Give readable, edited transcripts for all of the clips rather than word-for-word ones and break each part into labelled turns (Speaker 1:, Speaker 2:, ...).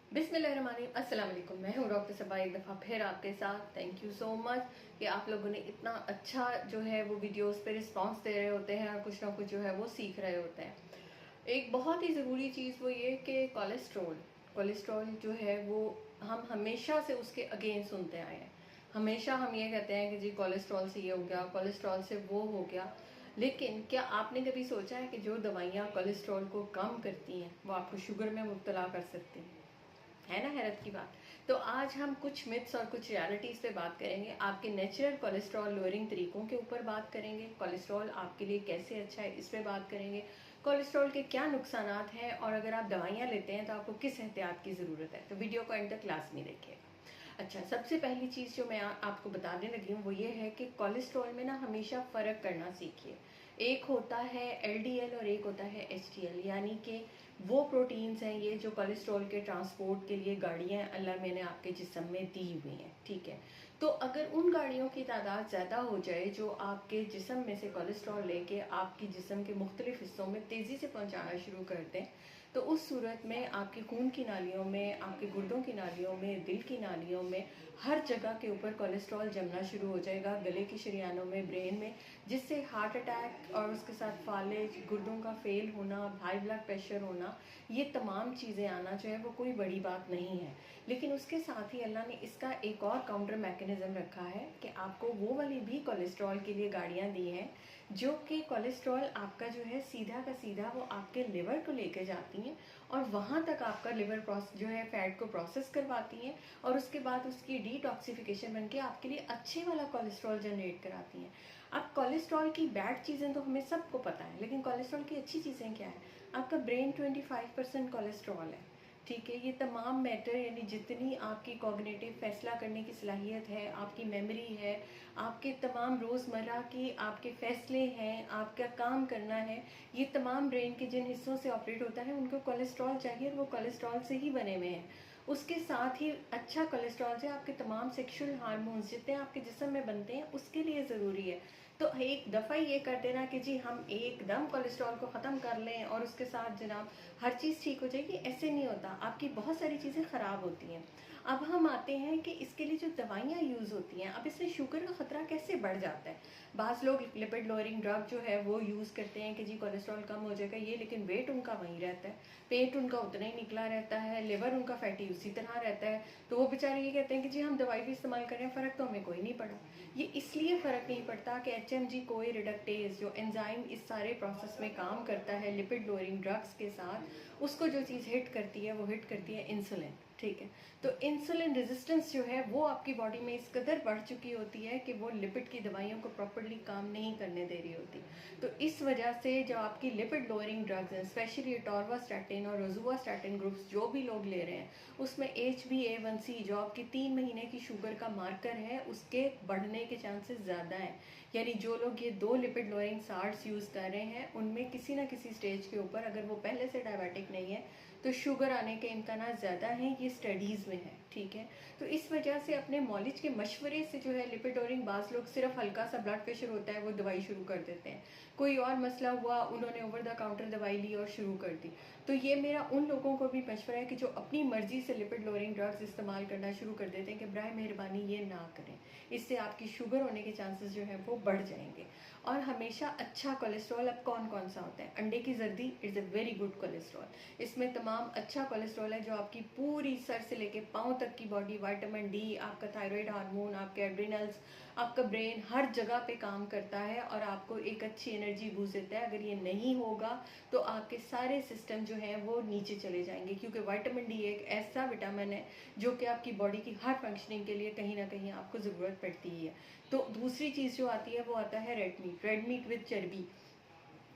Speaker 1: बिस्मिल्लाहिर्रहमानिर्रहीम, अस्सलाम वालेकुम। मैं हूँ डॉक्टर सबा, एक दफ़ा फिर आपके साथ। थैंक यू सो मच कि आप लोगों ने इतना अच्छा जो है वो वीडियोस पे रिस्पांस दे रहे होते हैं और कुछ ना कुछ जो है वो सीख रहे होते हैं। एक बहुत ही ज़रूरी चीज़ वो ये कि कोलेस्ट्रॉल जो है वो हम हमेशा से उसके अगेंस्ट सुनते आए हैं। हमेशा हम ये कहते हैं कि जी कोलेस्ट्रॉल से ये हो गया, कोलेस्ट्रॉल से वो हो गया। लेकिन क्या आपने कभी सोचा है कि जो दवाइयाँ कोलेस्ट्रॉल को कम करती हैं वो आपको शुगर में मुब्तला कर सकती हैं? है ना हैरत की बात। तो आज हम कुछ मिथ्स और कुछ रियलिटीज़ पे बात करेंगे। आपके नेचुरल कोलेस्ट्रॉल लोअरिंग तरीकों के ऊपर बात करेंगे। कोलेस्ट्रॉल आपके लिए कैसे अच्छा है इस पे बात करेंगे। कोलेस्ट्रॉल के क्या नुकसानात हैं और अगर आप दवाइयाँ लेते हैं तो आपको किस एहतियात की ज़रूरत है। तो वीडियो को एंड तक लाजमी देखिएगा। अच्छा, सबसे पहली चीज़ जो मैं आपको बताने लगी हूँ वो ये है कि कोलेस्ट्रॉल में ना हमेशा फ़र्क करना सीखिए। एक होता है एलडीएल और एक होता है एचडीएल, यानी कि वो प्रोटीन्स हैं ये जो कोलेस्ट्रॉल के ट्रांसपोर्ट के लिए गाड़ियाँ अल्लाह मैंने आपके जिस्म में दी हुई हैं, ठीक है। तो अगर उन गाड़ियों की तादाद ज़्यादा हो जाए जो आपके जिस्म में से कोलेस्ट्रॉल लेके आपकी जिस्म के मुख्तलिफ हिस्सों में तेज़ी से पहुँचाना शुरू कर दें, तो उस सूरत में आपके खून की नालियों में, आपके गुर्दों की नालियों में, दिल की नालियों में, हर जगह के ऊपर कोलेस्ट्रॉल जमना शुरू हो जाएगा, गले की शरियानों में, ब्रेन में, जिससे हार्ट अटैक और उसके साथ फालिज, गुर्दों का फेल होना, हाई ब्लड प्रेशर होना, ये तमाम चीज़ें आना जो है वो कोई बड़ी बात नहीं है। लेकिन उसके साथ ही अल्लाह ने इसका एक और काउंटर मैकेनिज़्म रखा है कि आपको वो वाली भी कोलेस्ट्रॉल के लिए गाड़ियाँ दी हैं जो कि कोलेस्ट्रॉल आपका जो है सीधा का सीधा वो आपके लिवर को लेके जाती हैं और वहाँ तक आपका लिवर जो है फैट को प्रोसेस करवाती हैं और उसके बाद उसकी डिटॉक्सिफिकेशन बन के आपके लिए अच्छे वाला कोलेस्ट्रॉल जनरेट कराती हैं। अब कोलेस्ट्रॉल की बैड चीज़ें तो हमें सबको पता है, लेकिन कोलेस्ट्रॉल की अच्छी चीज़ें क्या है? आपका ब्रेन 25% कोलेस्ट्रॉल है, ठीक है। ये तमाम मैटर यानी जितनी आपकी कॉग्निटिव फैसला करने की सलाहियत है, आपकी मेमोरी है, आपके तमाम रोज़मर्रा की आपके फ़ैसले हैं, आपका काम करना है, ये तमाम ब्रेन के जिन हिस्सों से ऑपरेट होता है उनको कोलेस्ट्रॉल चाहिए और वो कोलेस्ट्रॉल से ही बने हुए हैं। उसके साथ ही अच्छा कोलेस्ट्रॉल जो है आपके तमाम सेक्सुअल हार्मोन्स जितने आपके जिस्म में बनते हैं उसके लिए ज़रूरी है। तो एक दफ़ा ये कर देना कि जी हम एकदम कोलेस्ट्रॉल को ख़त्म कर लें और उसके साथ जनाब हर चीज़ ठीक हो जाएगी, ऐसे नहीं होता। आपकी बहुत सारी चीज़ें ख़राब होती हैं। अब हम आते हैं कि इसके लिए जो दवाइयाँ यूज़ होती हैं, अब इससे शुगर का ख़तरा कैसे बढ़ जाता है। बाज़ लोग लिपिड लोअरिंग ड्रग जो है वो यूज़ करते हैं कि जी कोलेस्ट्रॉल कम हो जाएगा ये, लेकिन वेट उनका वहीं रहता है, पेट उनका उतना ही निकला रहता है, लिवर उनका फैटी उसी तरह रहता है। तो वो बेचारे ये कहते हैं कि जी हम दवाई भी इस्तेमाल कर रहे हैं, फ़र्क तो हमें कोई नहीं पड़ा। ये इसलिए फ़र्क नहीं पड़ता कि एचएमजी कोई रिडक्टेज जो एंजाइम इस सारे प्रोसेस में काम करता है लिपिड लोअरिंग ड्रग्स के साथ, उसको जो चीज़ हिट करती है वो हिट करती है इंसुलिन, ठीक है। तो इंसुलिन रेजिस्टेंस जो है वो आपकी बॉडी में इस कदर बढ़ चुकी होती है कि वो लिपिड की दवाइयों को प्रॉपर्ली काम नहीं करने दे रही होती। तो इस वजह से जो आपकी लिपिड लोअरिंग ड्रग्स हैं, स्पेशली टॉर्वास्टैटिन और रोजुवास्टैटिन ग्रुप्स जो भी लोग ले रहे हैं, उसमें HbA1c जो आपकी 3 महीने की शुगर का मार्कर है उसके बढ़ने के चांसेस ज़्यादा हैं। यानी जो लोग ये 2 लिपिड लोअरिंग साल्ट्स यूज़ कर रहे हैं उनमें किसी ना किसी स्टेज के ऊपर, अगर वो पहले से डायबिटिक नहीं है, तो शुगर आने के इम्कान ज़्यादा हैं, ये स्टडीज़ में है, ठीक है। तो इस वजह से अपने मॉलिज के मशवरे से जो है लिपिड लोअरिंग, बाज़ लोग सिर्फ हल्का सा ब्लड प्रेशर होता है वो दवाई शुरू कर देते हैं, कोई और मसला हुआ उन्होंने ओवर द काउंटर दवाई ली और शुरू कर दी। तो ये मेरा उन लोगों को भी मशवरा है कि जो अपनी मर्जी से लिपिड लोअरिंग ड्रग्स इस्तेमाल करना शुरू कर देते हैं कि बराए मेहरबानी ये ना करें, इससे आपकी शुगर होने के चांसेस जो है वो बढ़ जाएंगे। और हमेशा अच्छा कोलेस्ट्रॉल अब कौन कौन सा होता है? अंडे की जर्दी is a very good cholesterol. इसमें तमाम अच्छा कोलेस्ट्रॉल है जो आपकी पूरी सर से लेके पाँव तक की बॉडी, विटामिन डी, आपका थायराइड हार्मोन, आपके एड्रिनल्स, आपका ब्रेन हर जगह पे काम करता है और आपको एक अच्छी एनर्जी बूस्ट देता है। अगर ये नहीं होगा तो आपके सारे सिस्टम जो हैं वो नीचे चले जाएंगे, क्योंकि विटामिन डी एक ऐसा विटामिन है जो कि आपकी बॉडी की हर फंक्शनिंग के लिए कहीं ना कहीं आपको ज़रूरत पड़ती ही है। तो दूसरी चीज़ जो आती है वो आता है रेड मीट विद चर्बी।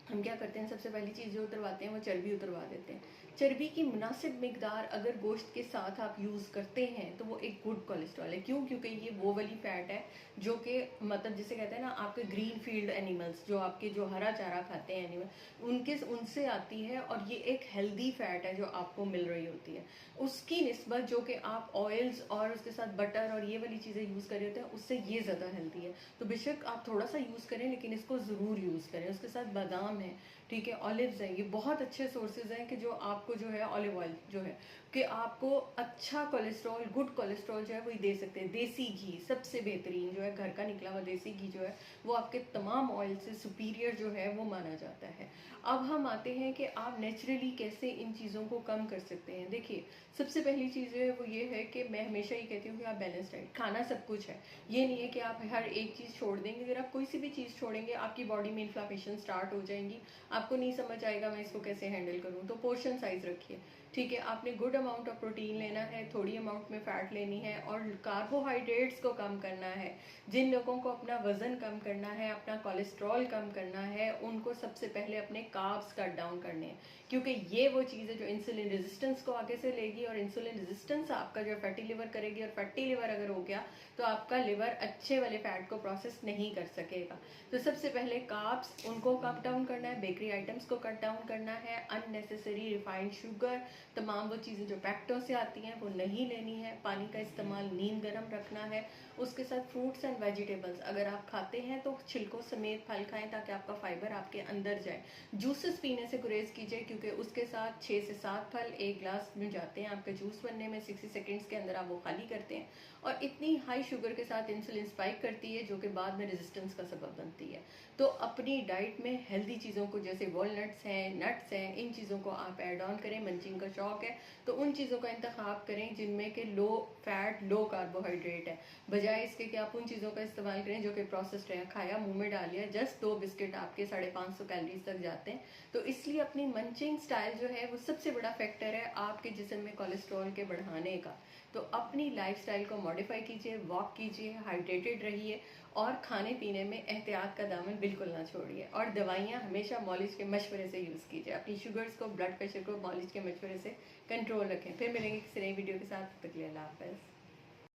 Speaker 1: हम क्या करते हैं, सबसे पहली चीज़ जो उतरवाते हैं वो चर्बी उतरवा देते हैं। चर्बी की मुनासिब मिकदार अगर गोश्त के साथ आप यूज़ करते हैं तो वो एक गुड कोलेस्ट्रॉल है। क्यों? क्योंकि ये वो वाली फ़ैट है जो कि मतलब जिसे कहते हैं ना, आपके ग्रीन फील्ड एनिमल्स, जो आपके जो हरा चारा खाते हैं एनिमल, उनसे आती है और ये एक हेल्दी फ़ैट है जो आपको मिल रही होती है। उसकी निस्बत जो कि आप ऑयल्स और उसके साथ बटर और ये वाली चीज़ें यूज़ कर रहे होते हैं उससे ये ज़्यादा हेल्दी है। तो बेशक आप थोड़ा सा यूज़ करें लेकिन इसको ज़रूर यूज़ करें। उसके साथ बादाम है, ठीक है, ऑलिव्स हैं, ये बहुत अच्छे सोर्सेज हैं कि जो आपको जो है ऑलिव ऑयल जो है कि आपको अच्छा कोलेस्ट्रॉल, गुड कोलेस्ट्रॉल जो है वही दे सकते हैं। देसी घी सबसे बेहतरीन जो है, घर का निकला हुआ देसी घी जो है वो आपके तमाम ऑयल से सुपीरियर जो है वो माना जाता है। अब हम आते हैं कि आप नेचुरली कैसे इन चीज़ों को कम कर सकते हैं। देखिए, सबसे पहली चीज़ जो है वो ये है कि मैं हमेशा ये कहती हूँ कि आप बैलेंस डाइट, खाना सब कुछ है, ये नहीं है कि आप हर एक चीज़ छोड़ देंगे। अगर आप कोई सी भी चीज़ छोड़ेंगे आपकी बॉडी में इन्फ्लामेशन स्टार्ट हो जाएंगी, आपको नहीं समझ आएगा मैं इसको कैसे हैंडल करूँ। तो पोर्शन साइज रखिए, ठीक है। आपने गुड अमाउंट ऑफ प्रोटीन लेना है, थोड़ी अमाउंट में फैट लेनी है, और कार्बोहाइड्रेट्स को कम करना है। जिन लोगों को अपना वजन कम करना है, अपना कोलेस्ट्रॉल कम करना है, उनको सबसे पहले अपने कार्ब्स कट डाउन करने हैं, क्योंकि ये वो चीज़ है जो इंसुलिन रेजिस्टेंस को आगे से लेगी, और इंसुलिन रेजिस्टेंस आपका जो फैटी लिवर करेगी, और फैटी लिवर अगर हो गया तो आपका लिवर अच्छे वाले फैट को प्रोसेस नहीं कर सकेगा। तो सबसे पहले कार्ब्स उनको कट डाउन करना है, बेकरी आइटम्स को कट डाउन करना है, अननेसेसरी रिफाइंड शुगर, तमाम वो चीज़ें जो पैक्टों से आती हैं वो नहीं लेनी है। पानी का इस्तेमाल नींद गर्म रखना है। उसके साथ फ्रूट्स एंड वेजिटेबल्स अगर आप खाते हैं तो छिलकों समेत फल खाएं, ताकि आपका फाइबर आपके अंदर जाए। जूसेस पीने से गुरेज कीजिए, क्योंकि उसके साथ 6 से 7 फल एक ग्लास में जाते हैं, आपके जूस बनने में 60 सेकेंड्स के अंदर आप वो खाली करते हैं, और इतनी हाई शुगर के साथ इंसुलिन स्पाइक करती है जो कि बाद में रेजिस्टेंस का सबब बनती है। तो अपनी डाइट में हेल्दी चीज़ों को, जैसे वॉलनट्स हैं, नट्स हैं, इन चीज़ों को आप ऐड ऑन करें। मंचिंग का शौक है तो उन चीज़ों का इंतखाब करें जिनमें कि लो फैट, लो कार्बोहाइड्रेट है, बजाय इसके कि आप उन चीज़ों का इस्तेमाल करें जो कि प्रोसेस्ड है, खाया मुंह में डाल लिया, जस्ट 2 बिस्किट आपके 550 कैलोरीज तक जाते हैं। तो इसलिए अपनी मंचिंग स्टाइल जो है वो सबसे बड़ा फैक्टर है आपके जिस्म में कोलेस्ट्रॉल के बढ़ाने का। तो अपनी लाइफस्टाइल को मॉडिफाई कीजिए, वॉक कीजिए, हाइड्रेटेड रहिए, और खाने पीने में एहतियात का दामन बिल्कुल ना छोड़िए, और दवाइयाँ हमेशा मॉलिज के मशवरे से यूज़ कीजिए। अपनी शुगर्स को, ब्लड प्रेशर को मॉलिज के मशवरे से कंट्रोल रखें। फिर मिलेंगे किसी नई वीडियो के साथ, तब तक के लिए अल्लाह हाफ़िज़।